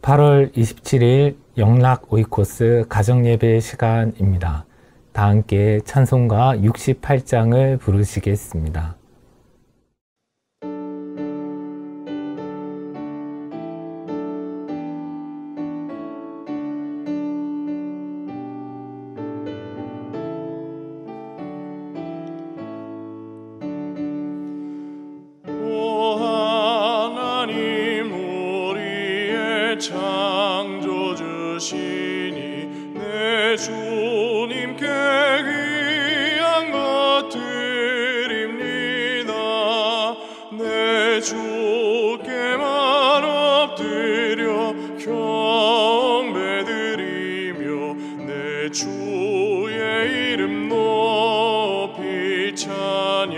8월 27일 영락 오이코스 가정예배 시간입니다. 다 함께 찬송가 68장을 부르시겠습니다. 창조주시니 내 주님께 귀한 것 드립니다. 내 주께만 엎드려 경배드리며 내 주의 이름 높이 찬양하네.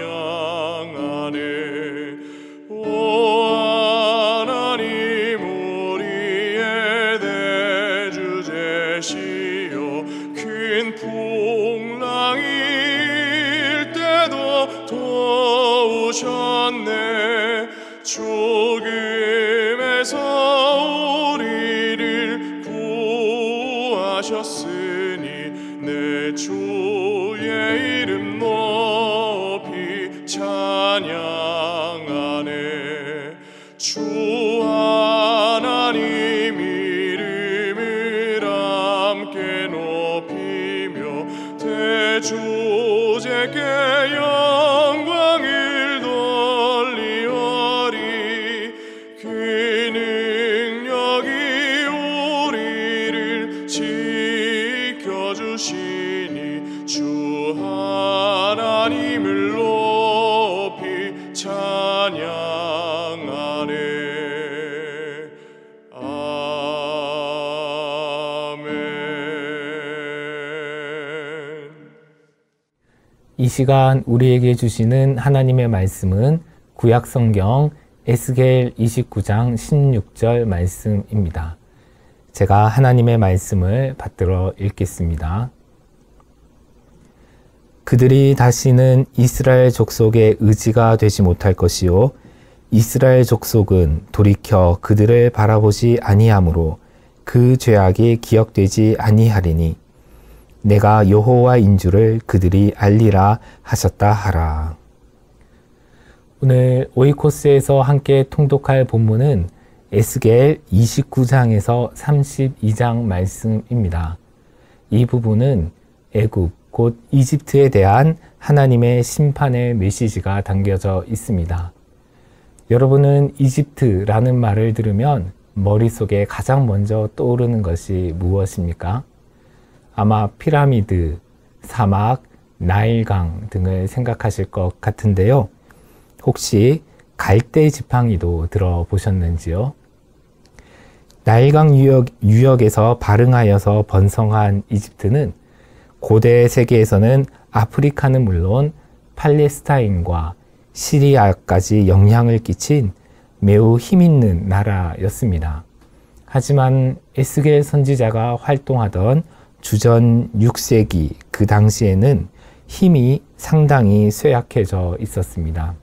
큰 풍랑일 때도 도우셨네. 죽음에서 우리를 구하셨으니 내 주의 이름 높이 찬양하네. 주 하나님 이름을 함께 높이며 대주제께 영광을 돌리오리. 그 능력이 우리를 지켜주시니 주 하나님을 높이 찬양하네. 이 시간 우리에게 주시는 하나님의 말씀은 구약성경 에스겔 29장 16절 말씀입니다. 제가 하나님의 말씀을 받들어 읽겠습니다. 그들이 다시는 이스라엘 족속의 의지가 되지 못할 것이요 이스라엘 족속은 돌이켜 그들을 바라보지 아니하므로 그 죄악이 기억되지 아니하리니 내가 여호와인 줄을 그들이 알리라 하셨다 하라. 오늘 오이코스에서 함께 통독할 본문은 에스겔 29장에서 32장 말씀입니다. 이 부분은 애굽 곧 이집트에 대한 하나님의 심판의 메시지가 담겨져 있습니다. 여러분은 이집트라는 말을 들으면 머릿속에 가장 먼저 떠오르는 것이 무엇입니까? 아마 피라미드, 사막, 나일강 등을 생각하실 것 같은데요. 혹시 갈대 지팡이도 들어보셨는지요? 나일강 유역에서 발흥하여서 번성한 이집트는 고대 세계에서는 아프리카는 물론 팔레스타인과 시리아까지 영향을 끼친 매우 힘있는 나라였습니다. 하지만 에스겔 선지자가 활동하던 주전 6세기 그 당시에는 힘이 상당히 쇠약해져 있었습니다.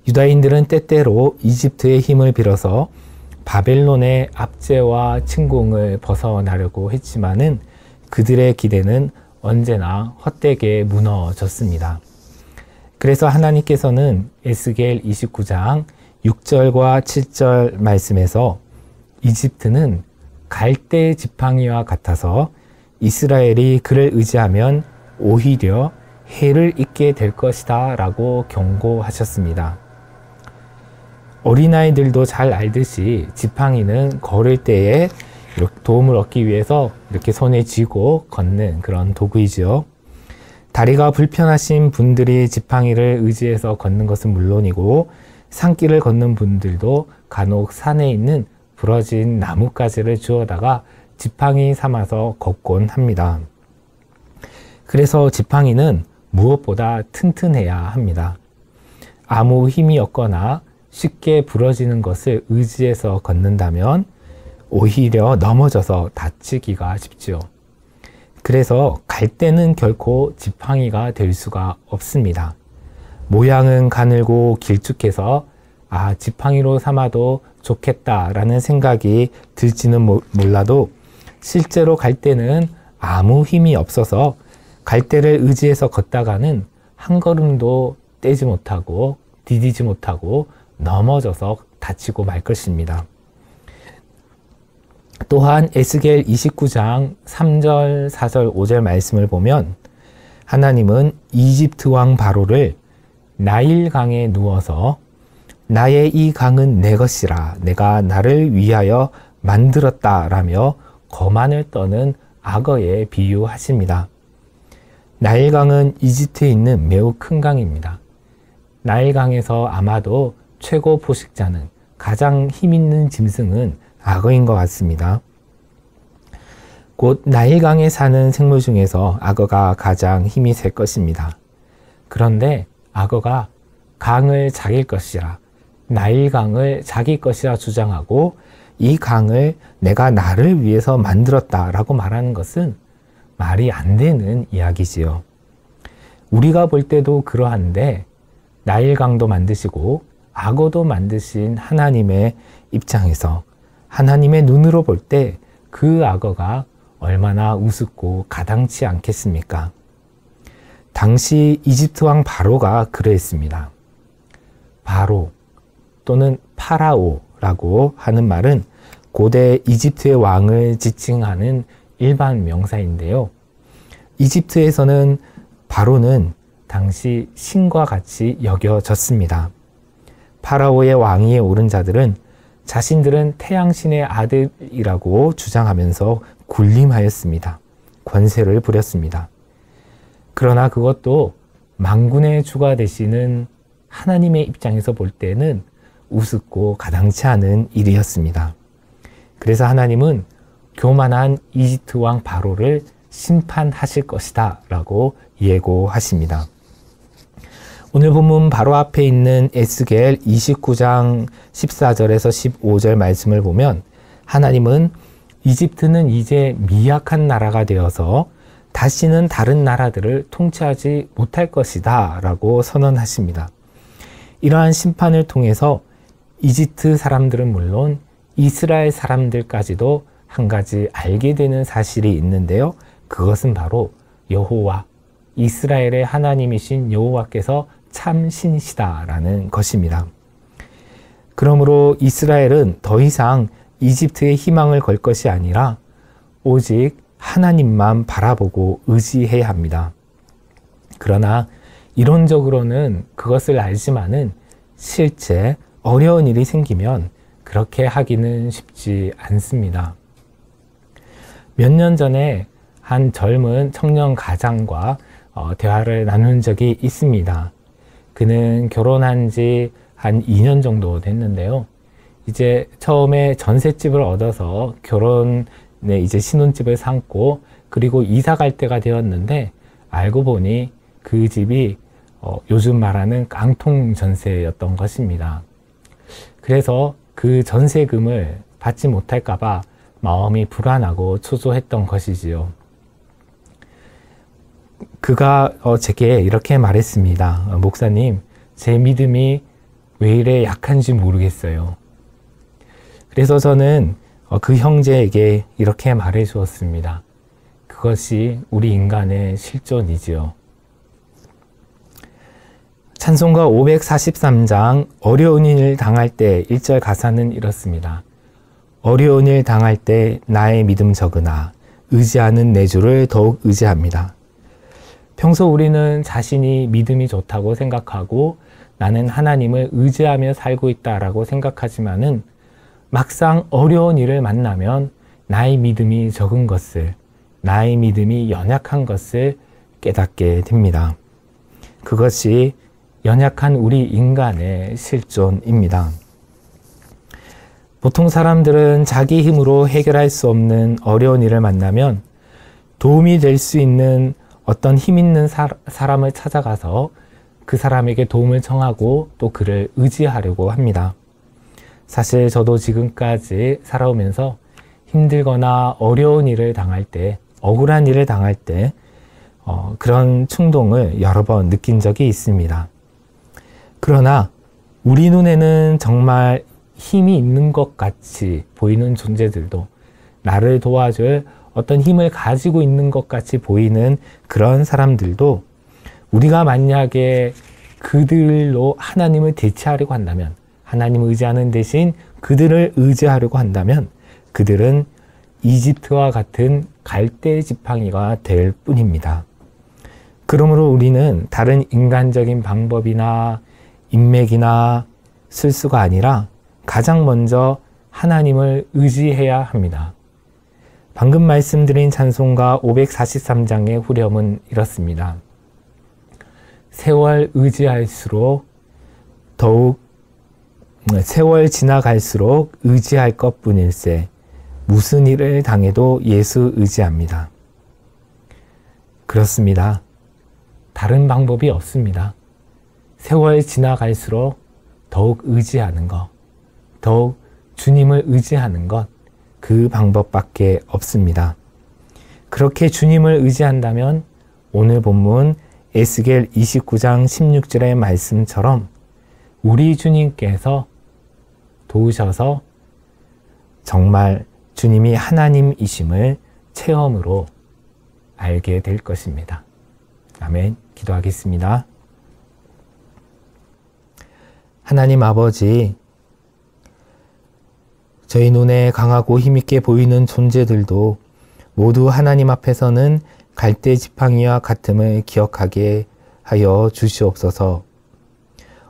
유다인들은 때때로 이집트의 힘을 빌어서 바벨론의 압제와 침공을 벗어나려고 했지만은 그들의 기대는 언제나 헛되게 무너졌습니다. 그래서 하나님께서는 에스겔 29장 6절과 7절 말씀에서 이집트는 갈대 지팡이와 같아서 이스라엘이 그를 의지하면 오히려 해를 입게 될 것이다 라고 경고하셨습니다. 어린아이들도 잘 알듯이 지팡이는 걸을 때에 도움을 얻기 위해서 이렇게 손에 쥐고 걷는 그런 도구이죠. 다리가 불편하신 분들이 지팡이를 의지해서 걷는 것은 물론이고 산길을 걷는 분들도 간혹 산에 있는 부러진 나뭇가지를 주워다가 지팡이 삼아서 걷곤 합니다. 그래서 지팡이는 무엇보다 튼튼해야 합니다. 아무 힘이 없거나 쉽게 부러지는 것을 의지해서 걷는다면 오히려 넘어져서 다치기가 쉽죠. 그래서 갈대는 결코 지팡이가 될 수가 없습니다. 모양은 가늘고 길쭉해서 지팡이로 삼아도 좋겠다라는 생각이 들지는 몰라도 실제로 갈 때는 아무 힘이 없어서 갈대를 의지해서 걷다가는 한 걸음도 떼지 못하고 디디지 못하고 넘어져서 다치고 말 것입니다. 또한 에스겔 29장 3절, 4절, 5절 말씀을 보면 하나님은 이집트 왕 바로를 나일강에 누워서 나의 이 강은 내 것이라 내가 나를 위하여 만들었다라며 거만을 떠는 악어에 비유하십니다. 나일강은 이집트에 있는 매우 큰 강입니다. 나일강에서 아마도 최고 포식자는 가장 힘있는 짐승은 악어인 것 같습니다. 곧 나일강에 사는 생물 중에서 악어가 가장 힘이 셀 것입니다. 그런데 악어가 강을 자기 것이라, 나일강을 자기 것이라 주장하고 이 강을 내가 나를 위해서 만들었다라고 말하는 것은 말이 안 되는 이야기지요. 우리가 볼 때도 그러한데 나일강도 만드시고 악어도 만드신 하나님의 입장에서 하나님의 눈으로 볼 때 그 악어가 얼마나 우습고 가당치 않겠습니까? 당시 이집트 왕 바로가 그러했습니다. 바로 또는 파라오라고 하는 말은 고대 이집트의 왕을 지칭하는 일반 명사인데요. 이집트에서는 바로는 당시 신과 같이 여겨졌습니다. 파라오의 왕위에 오른 자들은 자신들은 태양신의 아들이라고 주장하면서 군림하였습니다. 권세를 부렸습니다. 그러나 그것도 만군의 주가 되시는 하나님의 입장에서 볼 때는 우습고 가당치 않은 일이었습니다. 그래서 하나님은 교만한 이집트 왕 바로를 심판하실 것이다 라고 예고하십니다. 오늘 본문 바로 앞에 있는 에스겔 29장 14절에서 15절 말씀을 보면 하나님은 이집트는 이제 미약한 나라가 되어서 다시는 다른 나라들을 통치하지 못할 것이다 라고 선언하십니다. 이러한 심판을 통해서 이집트 사람들은 물론 이스라엘 사람들까지도 한 가지 알게 되는 사실이 있는데요. 그것은 바로 여호와, 이스라엘의 하나님이신 여호와께서 참 신이시다라는 것입니다. 그러므로 이스라엘은 더 이상 이집트에 희망을 걸 것이 아니라 오직 하나님만 바라보고 의지해야 합니다. 그러나 이론적으로는 그것을 알지만은 실제 어려운 일이 생기면 그렇게 하기는 쉽지 않습니다. 몇 년 전에 한 젊은 청년 가장과 대화를 나눈 적이 있습니다. 그는 결혼한 지 한 2년 정도 됐는데요. 이제 처음에 전셋집을 얻어서 결혼에 이제 신혼집을 삼고 그리고 이사 갈 때가 되었는데 알고 보니 그 집이 요즘 말하는 깡통 전세였던 것입니다. 그래서 그 전세금을 받지 못할까 봐 마음이 불안하고 초조했던 것이지요. 그가 제게 이렇게 말했습니다. 목사님, 제 믿음이 왜 이래 약한지 모르겠어요. 그래서 저는 그 형제에게 이렇게 말해 주었습니다. 그것이 우리 인간의 실존이지요. 찬송가 543장 어려운 일 당할 때 1절 가사는 이렇습니다. 어려운 일 당할 때 나의 믿음 적으나 의지하는 내 주를 더욱 의지합니다. 평소 우리는 자신이 믿음이 좋다고 생각하고 나는 하나님을 의지하며 살고 있다라고 생각하지만은 막상 어려운 일을 만나면 나의 믿음이 적은 것을, 나의 믿음이 연약한 것을 깨닫게 됩니다. 그것이 연약한 우리 인간의 실존입니다. 보통 사람들은 자기 힘으로 해결할 수 없는 어려운 일을 만나면 도움이 될 수 있는 어떤 힘 있는 사람을 찾아가서 그 사람에게 도움을 청하고 또 그를 의지하려고 합니다. 사실 저도 지금까지 살아오면서 힘들거나 어려운 일을 당할 때, 억울한 일을 당할 때 그런 충동을 여러 번 느낀 적이 있습니다. 그러나 우리 눈에는 정말 힘이 있는 것 같이 보이는 존재들도, 나를 도와줄 어떤 힘을 가지고 있는 것 같이 보이는 그런 사람들도, 우리가 만약에 그들로 하나님을 대체하려고 한다면, 하나님을 의지하는 대신 그들을 의지하려고 한다면 그들은 이집트와 같은 갈대 지팡이가 될 뿐입니다. 그러므로 우리는 다른 인간적인 방법이나 인맥이나 쓸 수가 아니라 가장 먼저 하나님을 의지해야 합니다. 방금 말씀드린 찬송가 543장의 후렴은 이렇습니다. 세월 지나갈수록 의지할 것뿐일세 무슨 일을 당해도 예수 의지합니다. 그렇습니다. 다른 방법이 없습니다. 세월 지나갈수록 더욱 의지하는 것, 더욱 주님을 의지하는 것, 그 방법밖에 없습니다. 그렇게 주님을 의지한다면 오늘 본문 에스겔 29장 16절의 말씀처럼 우리 주님께서 도우셔서 정말 주님이 하나님이심을 체험으로 알게 될 것입니다. 아멘. 기도하겠습니다. 하나님 아버지, 저희 눈에 강하고 힘있게 보이는 존재들도 모두 하나님 앞에서는 갈대 지팡이와 같음을 기억하게 하여 주시옵소서.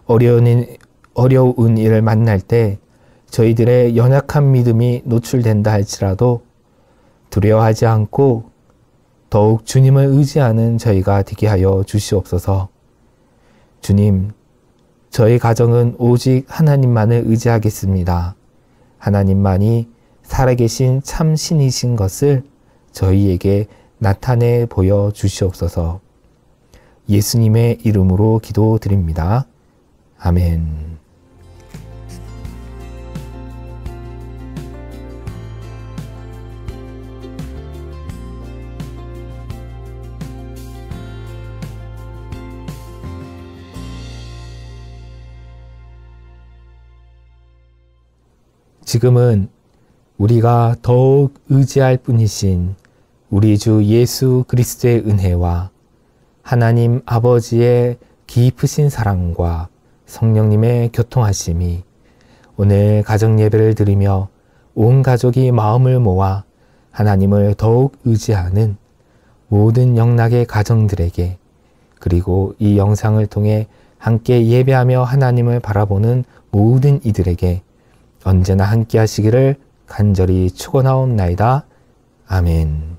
어려운 일을 만날 때 저희들의 연약한 믿음이 노출된다 할지라도 두려워하지 않고 더욱 주님을 의지하는 저희가 되게 하여 주시옵소서. 주님, 저희 가정은 오직 하나님만을 의지하겠습니다. 하나님만이 살아계신 참 신이신 것을 저희에게 나타내 보여 주시옵소서. 예수님의 이름으로 기도드립니다. 아멘. 지금은 우리가 더욱 의지할 뿐이신 우리 주 예수 그리스도의 은혜와 하나님 아버지의 깊으신 사랑과 성령님의 교통하심이 오늘 가정 예배를 드리며 온 가족이 마음을 모아 하나님을 더욱 의지하는 모든 영락의 가정들에게, 그리고 이 영상을 통해 함께 예배하며 하나님을 바라보는 모든 이들에게 언제나 함께 하시기를 간절히 축원하옵나이다. 아멘.